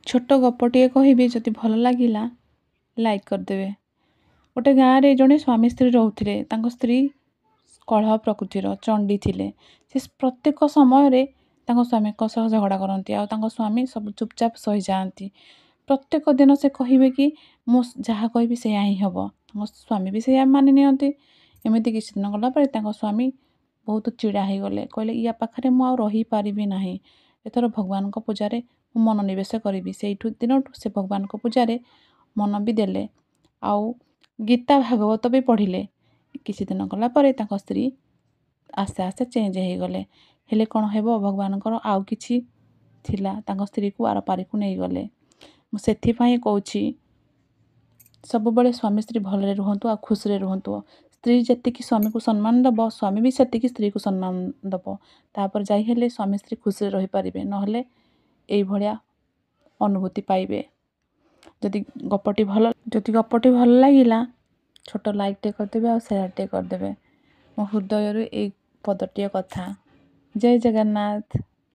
छोट गपटे कहबी जदि भल लगिला लाइक करदेवे। गोटे गाँव में जड़े स्वामी स्त्री रोते स्त्री कलह प्रकृतिर चंडी थिले। से प्रत्येक समय स्वामी सह झगड़ा करती आ स्वामी सब चुपचाप सही जाती। प्रत्येक दिन से कहे कि मु जहाँ कहि से ही हम। स्वामी भी से मानि नियंती। एमती किसी दिन गलापर स्वामी बहुत चिड़ा हो गले, कहले या पाखे मुझे रही पारिबी नहीं, एथर भगवान को पूजारे मनोनिवेश करी। से दिन से भगवान को पूजारे मन भी देले आउ गीता भागवत भी पढ़िले। किसी दिन गलापर स्त्री आस्ते आस्ते चेंज हो गले। हेले कौन हेबो भगवान आउ किछि थिला स्त्री को आर पारी को नहीं गले। मुझे कहूँ सब बड़े स्वामी स्त्री भलरे रुहतु आ खुशी रुहतु। स्त्री जी स्वामी को सम्मान दब स्वामी भी सेतिकी स्त्री को सम्मान दब। तापर जाई हेले स्वामी स्त्री खुशी रही पारिबे, नहले एई भलिया अनुभूति पाइबे। जदि गपटी भल लागिला छोट लाइक टे करदेबे और शेयर टे करदेबे। मो हृदय ए पदटीय कथा। जय जगन्नाथ।